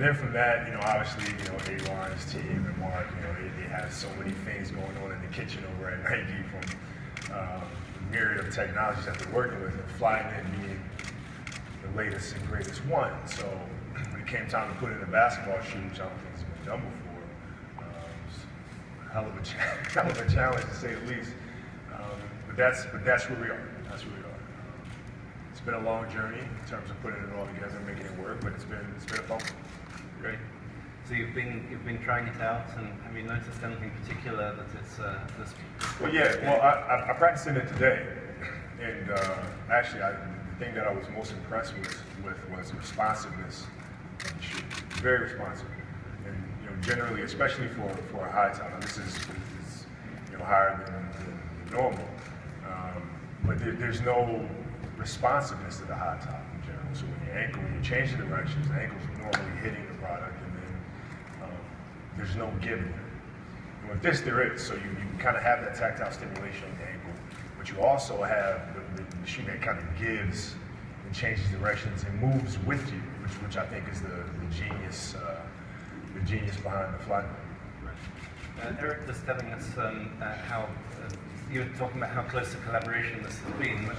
then from that, obviously, Avon, his team, and Mark, they have so many things going on in the kitchen over at Nike, from the myriad of technologies that they're working with, and flyknit being the latest and greatest one. So when it came time to put in a basketball shoe, which I don't think has been done before, it's a hell of a challenge to say the least. But that's where we are. That's where we are. It's been a long journey in terms of putting it all together and making it work, but it's been a fun one. Great. So you've been trying it out, and have you noticed anything particular that it's this? Well, yeah. Well, I practiced in it today, and actually, the thing that I was most impressed with was the responsiveness of the shoe. Very responsive, and generally, especially for a high top. This is higher than normal, but there's no responsiveness to the high top in general. So when you change the directions, the ankle's normally hitting the product, and then there's no give there. And with this, there is. So you kind of have that tactile stimulation on the ankle, but you also have the shoe that kind of gives and changes directions and moves with you, which I think is the genius behind the flyknit. Eric was telling us how you were talking about how close a collaboration this has been.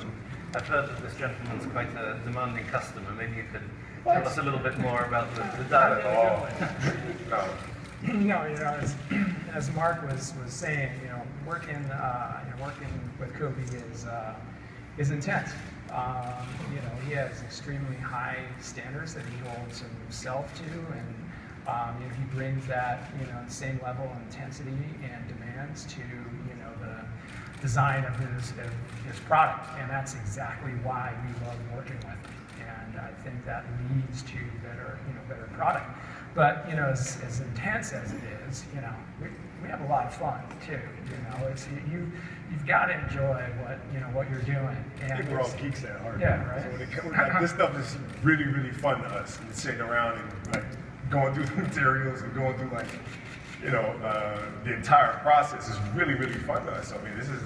I've heard that this gentleman's quite a demanding customer. Maybe you could tell us a little bit more about the dialogue. No, as Mark was saying, working with Kobe is intense. He has extremely high standards that he holds himself to, and he brings that same level of intensity and demands to the design of his product, and that's exactly why we love working with him. And I think that leads to better product. But as intense as it is, we have a lot of fun too. It's you've got to enjoy what you're doing. And I think we're all geeks at heart. Yeah, right. So this stuff is really, really fun to us. And sitting around and going through the materials and going through the entire process is really, really fun to us. I mean, this is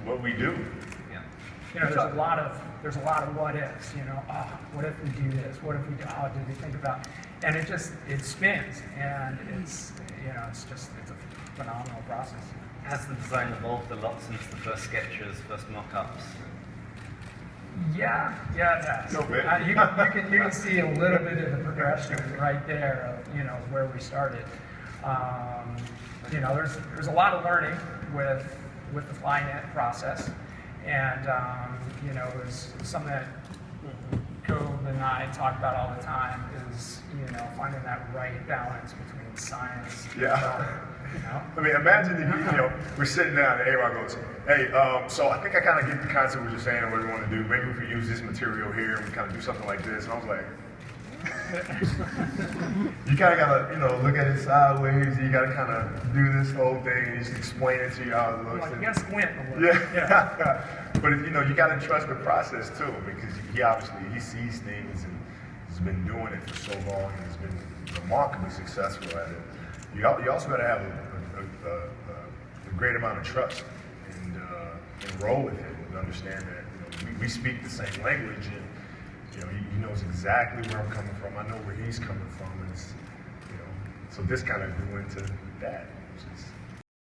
what we do. Yeah. There's a lot of what ifs. What if we do this? What if we do? Oh, did we think about? And it spins, and it's a phenomenal process. Has the design evolved a lot since the first sketches, first mock-ups? Yeah, it has. No bit. You can see a little bit of the progression right there of where we started. There's a lot of learning with the flyknit process, and it was something that Kobe and I talk about all the time is finding that right balance between science and art. I mean, imagine if we're sitting down and Avon goes, hey, so I think I kind of get the concept of what you're saying and what we want to do. Maybe if we use this material here and we kind of do something like this. And I was like, you kind of got to, look at it sideways. You got to kind of do this whole thing and just explain it to you how it looks. You got to squint a little. Yeah. But you got to trust the process too, because he sees things and has been doing it for so long and has been remarkably successful at it. You also got to have a great amount of trust and roll with it and understand that we speak the same language, and he knows exactly where I'm coming from. I know where he's coming from, and so this kind of grew into that, which is